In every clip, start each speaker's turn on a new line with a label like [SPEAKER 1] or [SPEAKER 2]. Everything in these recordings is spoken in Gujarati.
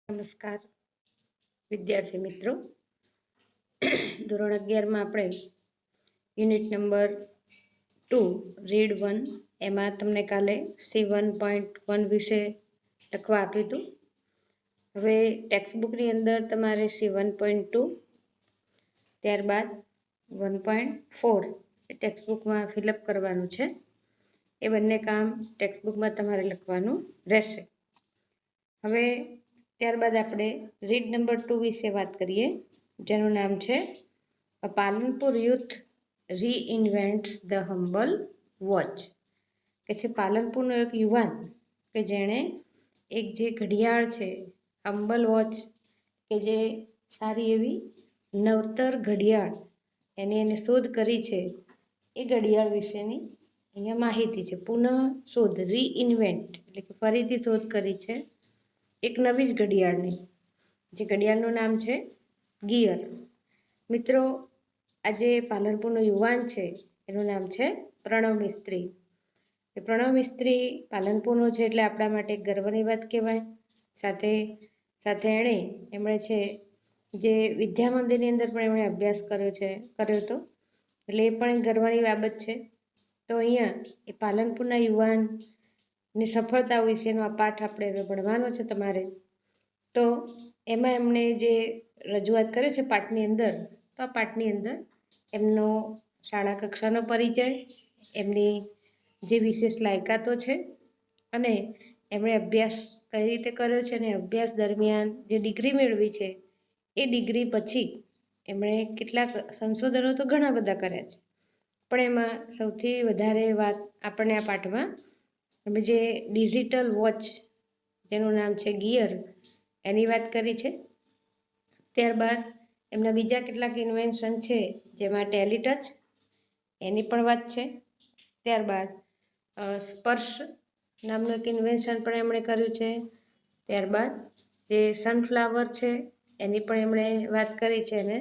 [SPEAKER 1] નમસ્કાર વિદ્યાર્થી મિત્રો, ધોરણ 11માં આપણે યુનિટ નંબર 2 રીડ 1 એમાં તમને કાલે C1.1 વિશે લખવા આપ્યું હતું. હવે ટેક્સ્ટબુકની અંદર તમારે C1.2 ત્યારબાદ 1.4 એ ટેક્સ્ટબુકમાં ફિલઅપ કરવાનું છે. એ બંને કામ ટેક્સ્ટબુકમાં તમારે લખવાનું રહેશે. હવે ત્યારબાદ આપણે રીડ નંબર 2 વિશે વાત કરીએ, જેનું નામ છે Palanpur youth reinvents the humble watch. કે છે પાલનપુરનો એક યુવાન કે જેણે એક જે ઘડિયાળ છે હમ્બલ વોચ, કે જે સારી એવી નવતર ઘડિયાળ એને શોધ કરી છે. એ ઘડિયાળ વિશેની અહીંયા માહિતી છે. પુનઃ શોધ, રીઇન્વેન્ટ એટલે કે ફરીથી શોધ કરી છે એક નવી જ ઘડિયાળની, જે ઘડિયાળનું નામ છે ગિયર. મિત્રો, આજે પાલનપુરનો યુવાન છે એનું નામ છે પ્રણવ મિસ્ત્રી. એ પ્રણવ મિસ્ત્રી પાલનપુરનો છે એટલે આપણા માટે ગર્વની વાત કહેવાય. સાથે સાથે એમણે છે જે વિદ્યા મંદિરની અંદર પણ એમણે અભ્યાસ કર્યો હતો, એટલે એ પણ ગર્વની બાબત છે. તો અહીંયા એ પાલનપુરના યુવાનની સફળતાઓ વિશેનો આ પાઠ આપણે હવે ભણવાનો છે તમારે. તો એમાં એમણે જે રજૂઆત કર્યો છે પાઠની અંદર, તો આ પાઠની અંદર એમનો શાળા કક્ષાનો પરિચય, એમની જે વિશેષ લાયકાતો છે, અને એમણે અભ્યાસ કઈ રીતે કર્યો છે, અને અભ્યાસ દરમિયાન જે ડિગ્રી મેળવી છે એ ડિગ્રી પછી એમણે કેટલાક સંશોધનો તો ઘણા બધા કર્યા છે, પણ એમાં સૌથી વધારે વાત આપણને આ પાઠમાં એમણે જે ડિજિટલ વોચ જેનું નામ છે ગિયર એની વાત કરી છે. ત્યારબાદ એમના બીજા કેટલાક ઇન્વેન્શન છે, જેમાં ટેલિટચ એની પણ વાત છે. ત્યારબાદ સ્પર્શ નામનું એક ઇન્વેન્શન પણ એમણે કર્યું છે. ત્યારબાદ જે સનફ્લાવર છે એની પણ એમણે વાત કરી છે, અને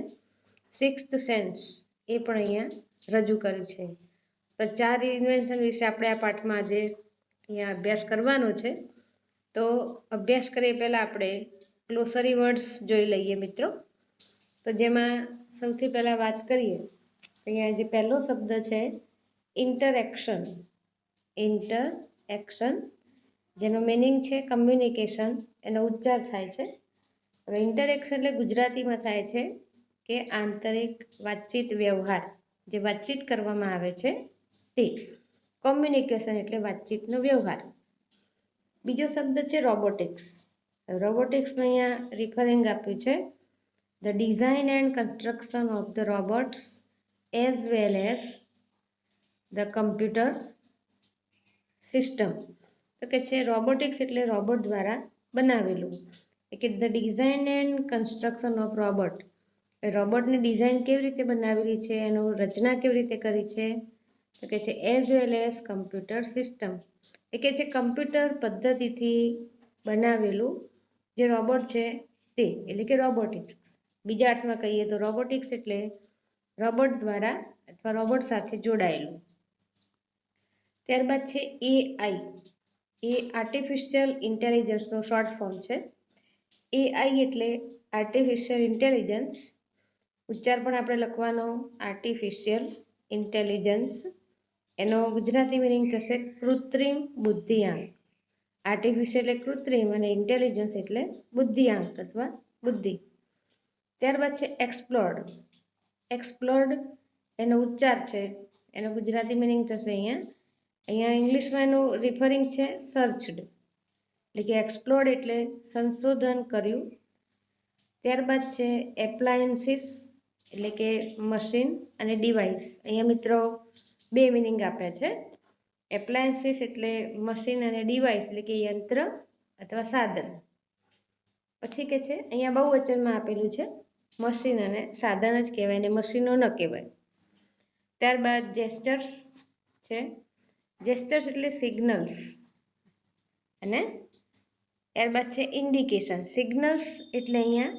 [SPEAKER 1] સિક્સ્થ સેન્સ એ પણ અહીંયા રજૂ કર્યું છે. તો 4 ઇન્વેન્શન વિશે આપણે આ પાઠમાં આજે અહીંયા અભ્યાસ કરવાનો છે. તો અભ્યાસ કરીએ પહેલાં આપણે ગ્લોસરી વર્ડ્સ જોઈ લઈએ મિત્રો. તો જેમાં સૌથી પહેલાં વાત કરીએ તો અહીંયા જે પહેલો શબ્દ છે ઇન્ટરેક્શન. ઇન્ટરએક્શન જેનો મિનિંગ છે કમ્યુનિકેશન, એનો ઉચ્ચાર થાય છે. હવે ઇન્ટરેક્શન એટલે ગુજરાતીમાં થાય છે કે આંતરિક વાતચીત, વ્યવહાર, જે વાતચીત કરવામાં આવે છે તે. કોમ્યુનિકેશન એટલે વાતચીતનો વ્યવહાર. બીજો શબ્દ છે રોબોટિક્સ. રોબોટિક્સનું અહીંયા રિફરિંગ આપ્યું છે the design and construction of the robots as well as the computer system. તો કે છે રોબોટિક્સ એટલે રોબોટ દ્વારા બનાવેલું. કે the design and construction of robot, રોબોટની ડિઝાઇન કેવી રીતે બનાવેલી છે, એનું રચના કેવી રીતે કરી છે, તો કે છે as well as computer system. એ કે છે કમ્પ્યુટર પદ્ધતિથી બનાવેલું જે રોબોટ છે તે, એટલે કે રોબોટિક્સ. બીજા અર્થમાં કહીએ તો રોબોટિક્સ એટલે રોબોટ દ્વારા અથવા રોબોટ સાથે જોડાયેલું. ત્યારબાદ છે એઆઈ. એ આર્ટિફિશિયલ ઇન્ટેલિજન્સનો શોર્ટ ફોર્મ છે. એઆઈ એટલે આર્ટિફિશિયલ ઇન્ટેલિજન્સ. ઉચ્ચાર પણ આપણે લખવાનો આર્ટિફિશિયલ ઇન્ટેલિજન્સ. એનો ગુજરાતી મિનિંગ થશે કૃત્રિમ બુદ્ધિઆંક. આર્ટિફિશિયલ એટલે કૃત્રિમ અને ઇન્ટેલિજન્સ એટલે બુદ્ધિઆંક અથવા બુદ્ધિ. ત્યારબાદ છે એક્સપ્લોર્ડ. એક્સપ્લોર્ડ એનો ઉચ્ચાર છે, એનો ગુજરાતી મિનિંગ થશે અહીંયા ઇંગ્લિશમાં એનું રિફરિંગ છે સર્ચડ, એટલે કે એક્સપ્લોર્ડ એટલે સંશોધન કર્યું. ત્યારબાદ છે એપ્લાયન્સીસ એટલે કે મશીન અને ડિવાઇસ. અહીંયા મિત્રો 2 મિનિંગ આપ્યા છે. એપ્લાયન્સીસ એટલે મશીન અને ડિવાઇસ એટલે કે યંત્ર અથવા સાધન. પછી કે છે અહીંયા બહુવચનમાં આપેલું છે, મશીન અને સાધન જ કહેવાય ને મશીનો ન કહેવાય. ત્યારબાદ જેસ્ચર્સ છે. જેસ્ચર્સ એટલે સિગ્નલ્સ. અને ત્યારબાદ છે ઇન્ડિકેશન. સિગ્નલ્સ એટલે અહીંયા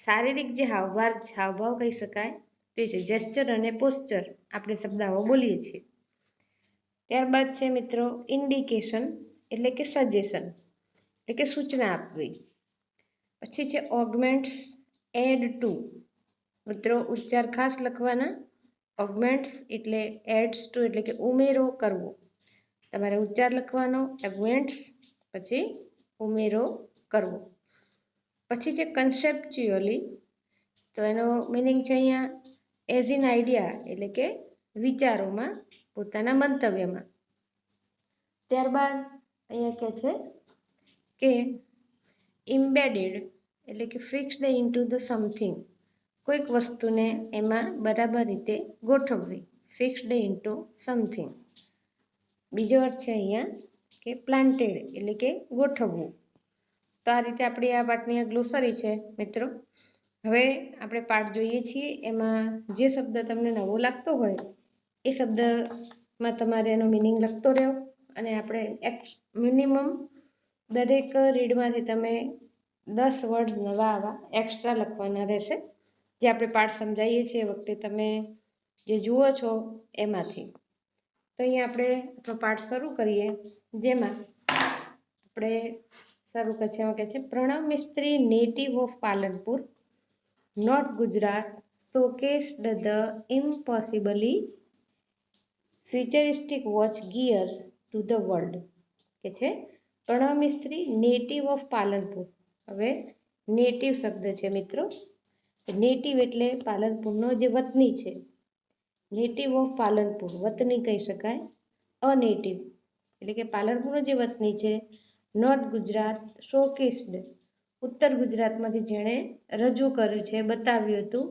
[SPEAKER 1] શારીરિક જે હાવભાવ કહી શકાય તે છે. જેસ્ચર અને પોસ્ચર આપણે શબ્દાઓ બોલીએ છીએ. ત્યારબાદ છે મિત્રો ઇન્ડિકેશન એટલે કે સજેશન, એટલે કે સૂચના આપવી. પછી છે ઓગમેન્ટ્સ એડ ટુ. મિત્રો ઉચ્ચાર ખાસ લખવાના. ઓગમેન્ટ્સ એટલે એડ્સ ટુ એટલે કે ઉમેરો કરવો. તમારે ઉચ્ચાર લખવાનો ઓગમેન્ટ્સ, પછી ઉમેરો કરવો. પછી છે કન્સેપ્ચ્યુઅલી, તો એનો મિનિંગ છે અહીંયા એઝ ઇન આઈડિયા એટલે કે વિચારોમાં, પોતાના મંતવ્યમાં. ત્યારબાદ અહીંયા કહે છે કે ઇમ્બેડેડ એટલે કે ફિક્સ્ડ ઇન્ટુ ધ સમથિંગ, કોઈક વસ્તુને એમાં બરાબર રીતે ગોઠવવી. Fixed into something. બીજો અર્થ છે અહીંયા કે પ્લાન્ટેડ એટલે કે ગોઠવવું. તો આ રીતે આપણી આ પાઠની ગ્લોસરી છે મિત્રો. હવે આપણે પાઠ જોઈએ છીએ, એમાં જે શબ્દ તમને નવો લાગતો હોય એ શબ્દમાં તમારે એનો મિનિંગ લખતો રહ્યો, અને આપણે મિનિમમ દરેક રીડમાંથી તમે 10 વર્ડ્સ નવા આવા એક્સ્ટ્રા લખવાના રહેશે, જે આપણે પાઠ સમજાવીએ છીએ એ વખતે તમે જે જુઓ છો એમાંથી. તો અહીંયા આપણે આપણો પાઠ શરૂ કરીએ, જેમાં આપણે શરૂ એમાં કહે છે Pranav Mistry native of Palanpur, north Gujarat, showcased the impossibly futuristic watch gear to the world. કે છે પ્રણવ મિસ્ત્રી નેટિવ ઓફ પાલનપુર. હવે નેટિવ શબ્દ છે મિત્રો. નેટિવ એટલે પાલનપુરનો જે વતની છે. નેટિવ ઓફ પાલનપુર વતની કહી શકાય. અનેટિવ એટલે કે પાલનપુરનો જે વતની છે. નોર્થ ગુજરાત, શોકેસ્ડ ઉત્તર ગુજરાતમાંથી જેણે રજૂ કર્યું છે, બતાવ્યું હતું.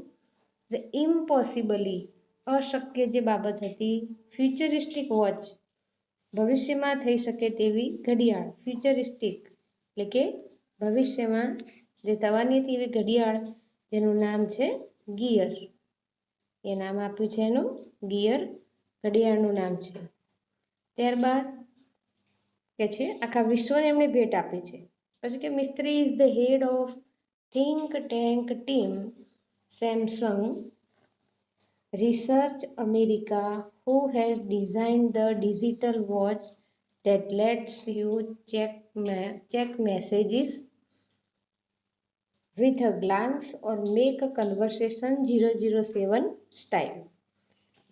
[SPEAKER 1] ધ ઇમ્પોસિબલી અશક્ય જે બાબત હતી. ફ્યુચરિસ્ટિક વોચ ભવિષ્યમાં થઈ શકે તેવી ઘડિયાળ. ફ્યુચરિસ્ટિક એટલે કે ભવિષ્યમાં જે થવાની હતી એવી ઘડિયાળ, જેનું નામ છે ગિયર. એ નામ આપ્યું છે એનું ગિયર, ઘડિયાળનું નામ છે. ત્યારબાદ કે છે આખા વિશ્વને એમણે ભેટ આપી છે. પછી કે Mistry is the head of think tank team Samsung research America, who has designed the digital watch that lets you check messages with a glance or make a conversation 007 style.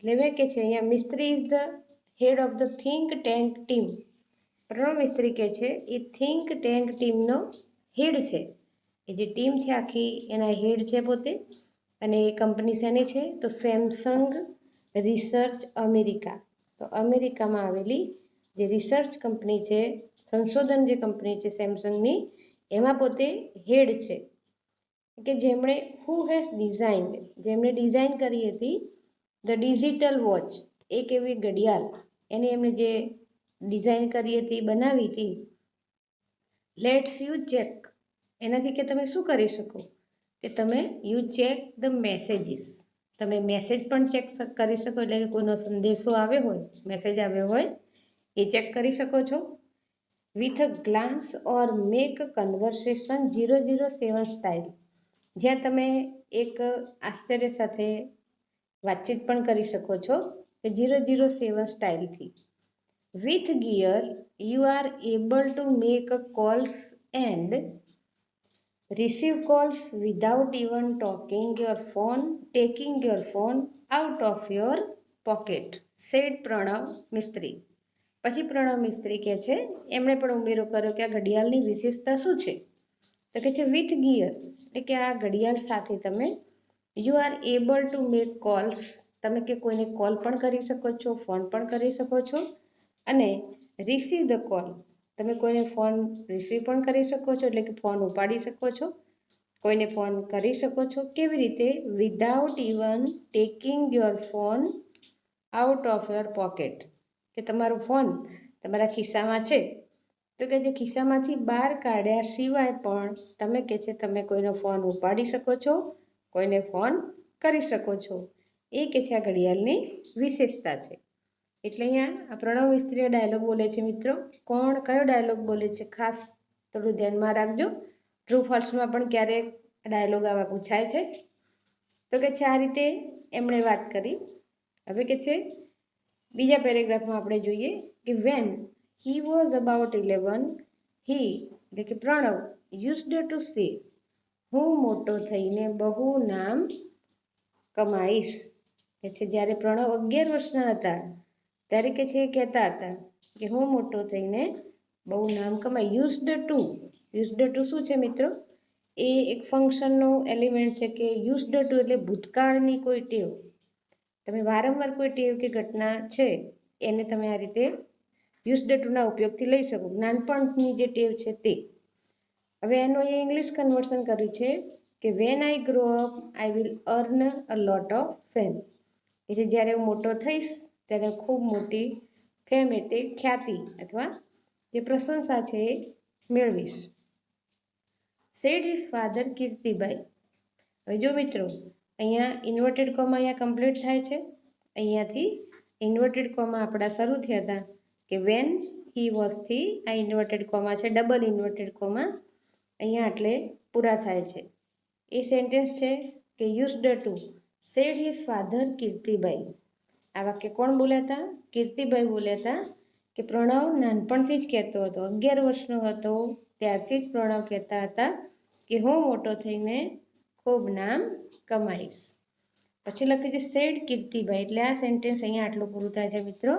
[SPEAKER 1] એટલે કે છે અહીંયા Mistry is the head of the think tank team. Pranav Mistry કે છે એ થિંક ટેન્ક ટીમનો હેડ છે. એ જે ટીમ છે આખી એના હેડ છે પોતે. અને એ કંપની શેની છે? તો સેમસંગ રિસર્ચ અમેરિકા. તો અમેરિકામાં આવેલી જે રિસર્ચ કંપની છે, સંશોધન જે કંપની છે સેમસંગની, એમાં પોતે હેડ છે. કે જેમણે હુ હેઝ ડિઝાઇન્ડ જેમણે ડિઝાઇન કરી હતી ધ ડિજિટલ વોચ, એક એવી ઘડિયાળ એની એમણે જે ડિઝાઇન કરી હતી, બનાવી હતી. લેટ્સ યુ ચેક એનાથી કે તમે શું કરી શકો કે તમે યુ ચેક ધ મેસેજીસ, તમે મેસેજ પણ ચેક કરી શકો. એટલે કે કોઈનો સંદેશો આવ્યો હોય, મેસેજ આવ્યો હોય એ ચેક કરી શકો છો. With a Glance or make conversation 007 style, જ્યાં તમે એક આશ્ચર્ય સાથે વાતચીત પણ કરી શકો છો કે 007 સ્ટાઇલથી. With gear you are able to make calls and receive calls without even taking your phone out of your pocket, said Pranav Mistry. પછી પ્રણવ મિસ્ત્રી કહે છે, એમણે પણ ઉમેરો કર્યો કે આ ઘડિયાળની વિશેષતા શું છે? તો કહે છે વિથ ગિયર એટલે કે આ ઘડિયાળ સાથે તમે you are able to make calls, તમે કે કોઈને કોલ પણ કરી શકો છો, ફોન પણ કરી શકો છો. અને રિસીવ ધ કોલ, તમે કોઈને ફોન રિસીવ પણ કરી શકો છો, એટલે કે ફોન ઉપાડી શકો છો, કોઈને ફોન કરી શકો છો. કેવી રીતે? Without even taking your phone out of your pocket, કે તમારો ફોન તમારા ખિસ્સામાં છે તો કે જે ખિસ્સામાંથી બહાર કાઢ્યા સિવાય પણ તમે કે છે તમે કોઈનો ફોન ઉપાડી શકો છો, કોઈને ફોન કરી શકો છો. એ કે છે આ ઘડિયાળની વિશેષતા છે. એટલે અહીંયા આ પ્રણવ મિસ્ત્રીએ ડાયલોગ બોલે છે મિત્રો. કોણ કયો ડાયલોગ બોલે છે ખાસ થોડું ધ્યાનમાં રાખજો. ટ્રુ ફોલ્સમાં પણ ક્યારેક ડાયલોગ આવા પૂછાય છે. તો કે છે આ રીતે એમણે વાત કરી. હવે કે છે બીજા પેરેગ્રાફમાં આપણે જોઈએ કે વેન હી વોઝ અબાઉટ 11 હી એટલે કે પ્રણવ યુઝડ ટુ સે હું મોટો થઈને બહુ નામ કમાઈશ. કે છે જ્યારે પ્રણવ 11 વર્ષના હતા ત્યારે કે છે કહેતા હતા કે હું મોટો થઈને બહુ નામ કમાઈ. યુઝડ ટુ શું છે મિત્રો? એ એક ફંક્શનનો એલિમેન્ટ છે કે યુઝડ ટુ એટલે ભૂતકાળની કોઈ ટેવ. તમે વારંવાર કોઈ ટેવ કે ઘટના છે એને તમે આ રીતે યુઝડ ટુના ઉપયોગથી લઈ શકો. નાનપણની જે ટેવ છે તે. હવે એનું એ ઇંગ્લિશ કન્વર્શન કર્યું છે કે when I grow up I will earn a lot of fame. કે જે જ્યારે હું મોટો થઈશ ત્યારે ખૂબ મોટી ફેમ એટલે ખ્યાતિ અથવા જે પ્રશંસા છે એ મેળવીશ. Said his father Kirtibhai. હવે જો મિત્રો અહીંયા ઇન્વર્ટેડ કોમા અહીંયા કમ્પ્લીટ થાય છે. અહીંયાથી ઇન્વર્ટેડ કોમા આપણા શરૂ થયા હતા કે વેન હી વોઝથી આ ઇન્વર્ટેડ કોમા છે, ડબલ ઇન્વર્ટેડ કોમા અહીંયા એટલે પૂરા થાય છે. એ સેન્ટેન્સ છે કે used to said his father Kirtibhai. આ વાક્ય કોણ બોલ્યા હતા? કીર્તિભાઈ બોલ્યા હતા કે પ્રણવ નાનપણથી જ કહેતો હતો, 11 વર્ષનો હતો ત્યારથી જ પ્રણવ કહેતા હતા કે હું મોટો થઈને ખૂબ નામ કમાઈશ. પછી લખ્યું છે સેડ કીર્તિભાઈ, એટલે આ સેન્ટેન્સ અહીંયા આટલું પૂરું થાય છે મિત્રો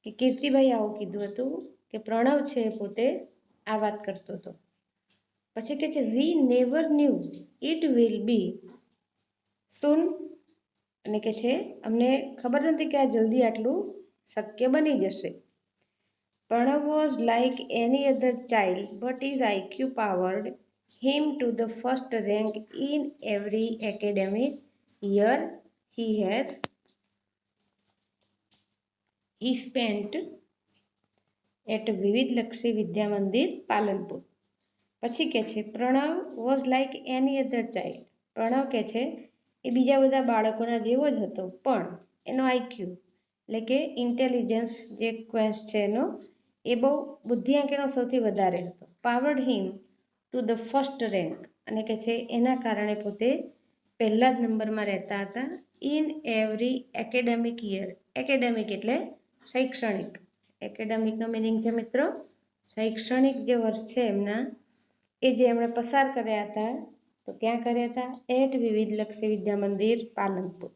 [SPEAKER 1] કે કીર્તિભાઈ આવું કીધું હતું કે પ્રણવ છે પોતે આ વાત કરતો હતો. પછી કહે છે we never knew it will be soon. અને કે છે અમને ખબર નથી કે આ જલ્દી આટલું શક્ય બની જશે. Pranav was like any other child but is IQ powered him to the first rank in every academic year he spent at Vividhlakshi Vidya Mandir Palanpur. પછી કે છે Pranav was like any other child. Pranav કે છે એ બીજા બધા બાળકોના જેવો જ હતો, પણ એનો આઈક્યુ એટલે કે ઇન્ટેલિજન્સ જે ક્વેશ છે એનો એ બહુ બુદ્ધિઆંક એનો સૌથી વધારે હતો. Powered him to the first rank, અને કે છે એના કારણે પોતે પહેલા જ નંબરમાં રહેતા હતા in every academic year. Academic એટલે શૈક્ષણિક. એકેડેમિકનો મિનિંગ છે મિત્રો શૈક્ષણિક જે વર્ષ છે એમના એ જે એમણે પસાર કર્યા હતા તો ક્યાં કર્યા હતા? At Vividhlakshi Vidya Mandir Palanpur.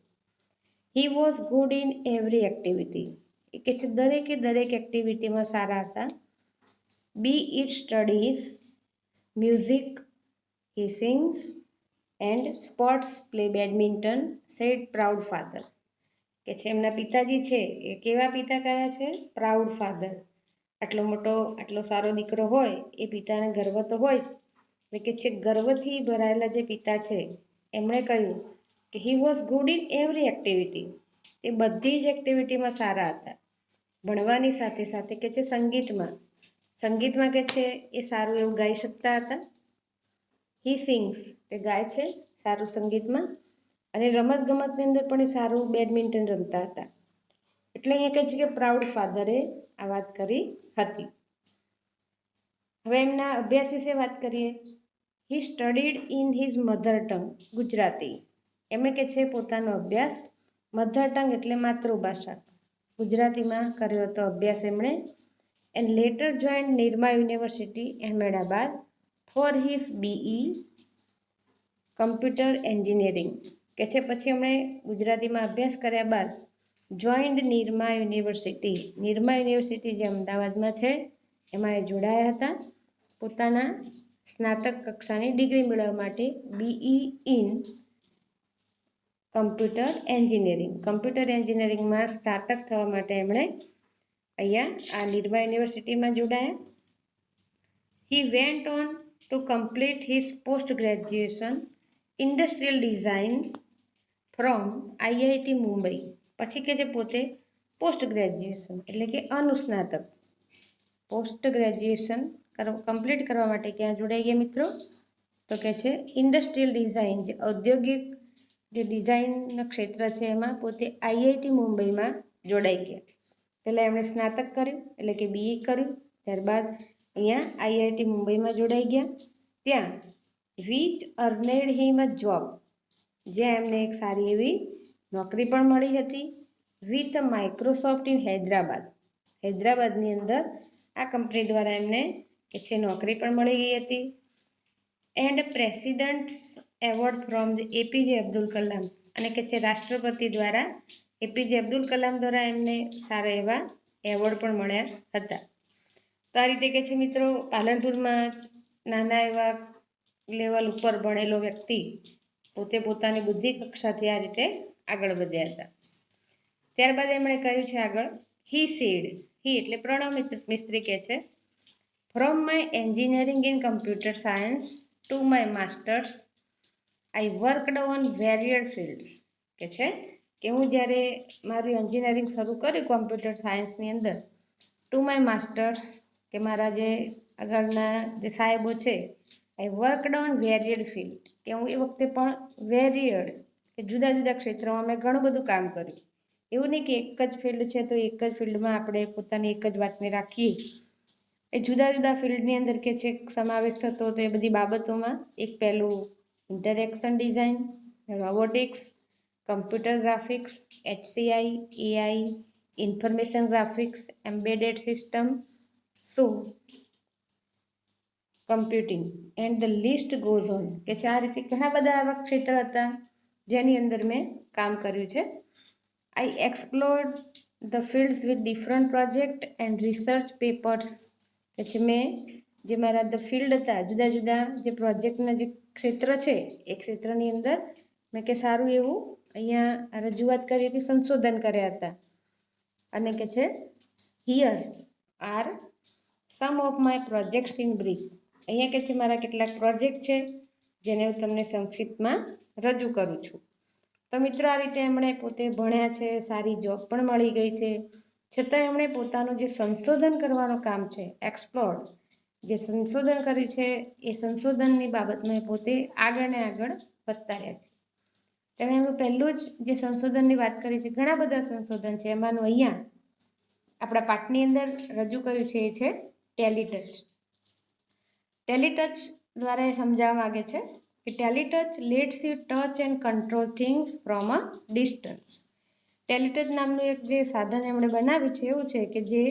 [SPEAKER 1] He was good in every activity. એ કે છે દરેક એક્ટિવિટીમાં સારા હતા. Be it studies, music, he sings and sports, play badminton, said proud father. કે છે એમના પિતાજી છે એ કેવા પિતા કયા છે? Proud father. આટલો મોટો આટલો સારો દીકરો હોય એ પિતાને ગર્વ તો હોય જ. એટલે કે છે ગર્વથી ભરાયેલા જે પિતા છે એમણે કહ્યું કે he was good in every activity. એ બધી જ એક્ટિવિટીમાં સારા હતા. ભણવાની સાથે સાથે કે છે સંગીતમાં કે છે એ સારું એવું ગાઈ શકતા હતા. હી સિંગ્સ એ ગાય છે સારું સંગીતમાં, અને રમતગમતની અંદર પણ એ સારું બેડમિન્ટન રમતા હતા. એટલે અહીંયા કહે છે કે પ્રાઉડ ફાધરે આ વાત કરી હતી. હવે એમના અભ્યાસ વિશે વાત કરીએ. He studied in his mother tongue, Gujarati. એમણે કે છે પોતાનો અભ્યાસ મધર ટંગ એટલે માતૃભાષા ગુજરાતીમાં કર્યો હતો અભ્યાસ એમણે. And letter joined Nirma university Ahmedabad for his BE computer engineering. કે છે પછી એમણે ગુજરાતીમાં અભ્યાસ કર્યા બાદ જોઈન્ડ નિરમા યુનિવર્સિટી જે અમદાવાદમાં છે એમાં એ જોડાયા હતા પોતાના સ્નાતક કક્ષાની ડિગ્રી મેળવવા માટે. બીઈ ઇન કમ્પ્યુટર એન્જિનિયરિંગમાં સ્નાતક થવા માટે એમણે અહીંયા આ નિરમા યુનિવર્સિટીમાં જોડાયા. He went on to complete his post graduation industrial design from IIT Mumbai. પછી કે જે પોતે પોસ્ટ ગ્રેજ્યુએશન એટલે કે અનુસ્નાતક પોસ્ટ ગ્રેજ્યુએશન કમ્પ્લીટ કરવા માટે ક્યાં જોડાઈ ગયા મિત્રો? તો કે છે ઇન્ડસ્ટ્રીયલ ડિઝાઇન જે ઔદ્યોગિક જે ડિઝાઇનના ક્ષેત્ર છે એમાં પોતે આઈઆઈટી મુંબઈમાં જોડાઈ ગયા. પહેલાં એમણે સ્નાતક કર્યું એટલે કે બીઈ કર્યું, ત્યારબાદ અહીંયા આઈઆઈટી મુંબઈમાં જોડાઈ ગયા. ત્યાં which earned him a job, જ્યાં એમને એક સારી એવી નોકરી પણ મળી હતી. વિથ માઇક્રોસોફ્ટ ઇન હૈદરાબાદની અંદર આ કંપની દ્વારા એમને કે છે નોકરી પણ મળી ગઈ હતી. And president's award from APJ Abdul Kalam, અને કે છે રાષ્ટ્રપતિ દ્વારા એપીજે અબ્દુલ કલામ દ્વારા એમને સારા એવા એવોર્ડ પણ મળ્યા હતા. તો આ રીતે કે છે મિત્રો, પાલનપુરમાં નાના એવા લેવલ ઉપર ભણેલો વ્યક્તિ પોતે પોતાની બુદ્ધિ કક્ષાથી આ રીતે આગળ વધ્યા હતા. ત્યારબાદ એમણે કહ્યું છે આગળ, હી સેડ, હી એટલે પ્રણવ મિસ્ત્રી કહે છે, from my engineering in computer science to my masters I worked on varied fields, કે છે કે હું જ્યારે મારું એન્જિનિયરિંગ શરૂ કર્યું કોમ્પ્યુટર સાયન્સની અંદર, ટુ માય માસ્ટર્સ કે મારા જે આગળના જે સાહેબો છે, આઈ વર્કડ ઓન વેરિયડ ફિલ્ડ, કે હું એ વખતે પણ વેરિયડ કે જુદા જુદા ક્ષેત્રોમાં મેં ઘણું બધું કામ કર્યું. એવું નહીં કે એક જ ફિલ્ડ છે તો એક જ ફિલ્ડમાં આપણે પોતાની એક જ વાતને રાખીએ. એ જુદા જુદા ફિલ્ડની અંદર કે છે સમાવેશ થતો, તો એ બધી બાબતોમાં એક પહેલું interaction design, robotics, computer graphics, HCI, AI, information graphics, embedded system, so computing and the list goes on, કે છે આ રીતે ઘણા બધા આવા ક્ષેત્ર હતા જેની અંદર મેં કામ કર્યું છે. I explored the fields with different project and research papers, કે છે મેં જે મારા ધ ફિલ્ડ હતા, જુદા જુદા જે પ્રોજેક્ટના જે ક્ષેત્ર છે એ ક્ષેત્રની અંદર મેં કે સારું એવું અહીંયા રજૂઆત કરી હતી, સંશોધન કર્યા હતા. અને કે છે here are some of my projects in brief, અહીંયા કે છે મારા કેટલાક પ્રોજેક્ટ છે જેને હું તમને સંક્ષિપ્તમાં રજૂ કરું છું. તો મિત્રો આ રીતે એમણે પોતે ભણ્યા છે, સારી જોબ પણ મળી ગઈ છે, છતાં એમણે પોતાનું જે સંશોધન કરવાનું કામ છે, એક્સપ્લોર્ડ, જે સંશોધન કર્યું છે એ સંશોધનની બાબતમાં પોતે આગળ ને આગળ વધતા રહ્યા છે. તેમણે એમનું પહેલું જ જે સંશોધનની વાત કરી છે, ઘણા બધા સંશોધન છે, એમાંનું અહીંયા આપણા પાઠની અંદર રજૂ કર્યું છે એ છે ટેલીટચ. ટેલીટચ દ્વારા એ સમજાવવા માગે છે કે Teletouch lets you touch and control things from a distance. Teletouch નામનું એક જે સાધન એમણે બનાવ્યું છે એવું છે કે જે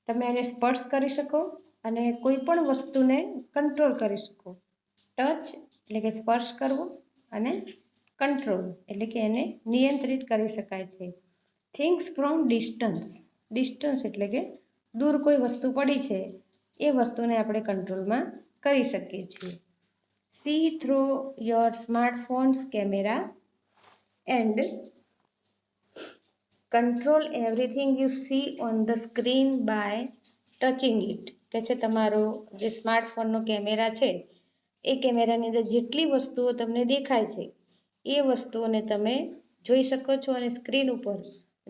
[SPEAKER 1] તમે એને સ્પર્શ કરી શકો અને કોઈ પણ વસ્તુને કંટ્રોલ કરી શકો. ટચ એટલે કે સ્પર્શ કરવો અને કંટ્રોલ એટલે કે એને નિયંત્રિત કરી શકાય છે. થિંગ્સ ફ્રોમ ડિસ્ટન્સ, ડિસ્ટન્સ એટલે કે દૂર કોઈ વસ્તુ પડી છે એ વસ્તુને આપણે કંટ્રોલમાં કરી શકીએ છીએ. See through your smartphones camera and control everything you see on the screen by touching it, કે છે તમારો જે સ્માર્ટફોનનો કેમેરા છે એ કેમેરાની અંદર જેટલી વસ્તુઓ તમને દેખાય છે એ વસ્તુઓને તમે જોઈ શકો છો, અને સ્ક્રીન ઉપર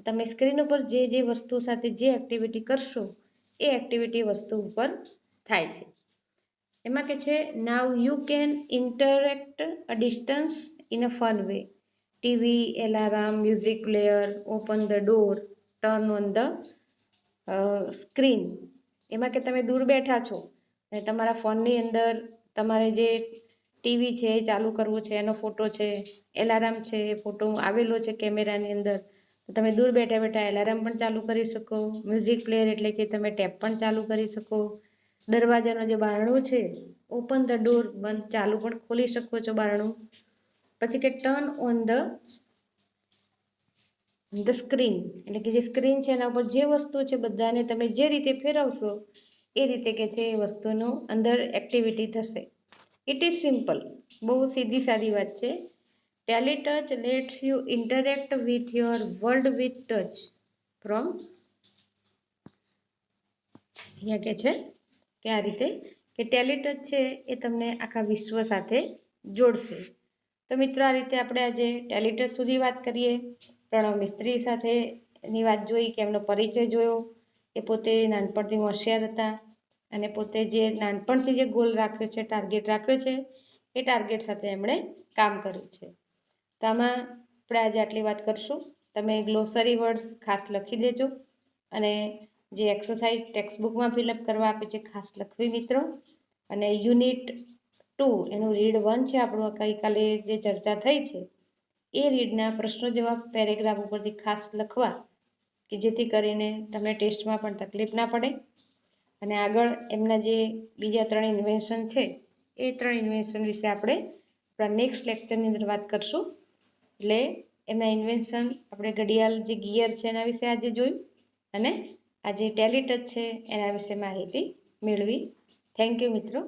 [SPEAKER 1] તમે સ્ક્રીન ઉપર જે જે વસ્તુ સાથે જે એક્ટિવિટી કરશો એ એક્ટિવિટી વસ્તુ ઉપર થાય છે. એમાં કે છે now you can interact a distance in a fun way, TV, alarm, music player, open the door, turn on the screen. એમાં કે તમે દૂર બેઠા છો અને તમારા ફોનની અંદર તમારે જે ટીવી છે એ ચાલુ કરવું છે, એનો ફોટો છે, એલાર્મ છે એ ફોટો આવેલો છે કેમેરાની અંદર, તો તમે દૂર બેઠા બેઠા એલાર્મ પણ ચાલુ કરી શકો. મ્યુઝિક પ્લેયર એટલે કે તમે ટેપ પણ ચાલુ કરી શકો. દરવાજાનો જે બારણું છે, ઓપન ધ ડોર, બંધ ચાલુ પણ ખોલી શકો છો બારણું. પછી કે ટર્ન ઓન ધ સ્ક્રીન એટલે કે જે સ્ક્રીન છે એના ઉપર જે વસ્તુ છે બધાને તમે જે રીતે ફેરવશો એ રીતે કે છે એ વસ્તુનું અંદર એક્ટિવિટી થશે. ઇટ ઇઝ સિમ્પલ, બહુ સીધી સાદી વાત છે. Teletouch lets you interact with your world with touch from, અહીંયા કે છે કે આ રીતે કે ટેલીટચ છે એ તમને આખા વિશ્વ સાથે જોડશે. તો મિત્રો આ રીતે આપણે આજે ટેલીટચ સુધી વાત કરીએ. પ્રણવ મિસ્ત્રી સાથેની વાત જોઈ કે એમનો પરિચય જોયો, એ પોતે નાનપણથી હોશિયાર હતા અને પોતે જે નાનપણથી જે ગોલ રાખ્યો છે, ટાર્ગેટ રાખ્યો છે એ ટાર્ગેટ સાથે એમણે કામ કર્યું છે. તો આમાં આપણે આજે આટલી વાત કરશું. તમે ગ્લોસરી વર્ડ્સ ખાસ લખી દેજો અને જે એક્સરસાઇઝ ટેક્સ્ટબુકમાં ફિલઅપ કરવા આપે છે ખાસ લખવી મિત્રો. અને યુનિટ 2 એનું રીડ 1 છે આપણું, ગઈકાલે જે ચર્ચા થઈ છે એ રીડના પ્રશ્નો જવાબ પેરેગ્રાફ ઉપરથી ખાસ લખવા કે જેથી કરીને તમને ટેસ્ટમાં પણ તકલીફ ના પડે. અને આગળ એમના જે બીજા 3 ઇન્વેન્શન છે એ 3 ઇન્વેન્શન વિશે આપણે આપણા નેક્સ્ટ લેક્ચરની અંદર વાત કરશું. એટલે એમના ઇન્વેન્શન આપણે ઘડિયાળ જે ગિયર છે એના વિશે આજે જોયું અને આ જે ટેલી ટચ છે એના વિશે માહિતી મેળવી. થેન્ક યુ મિત્રો.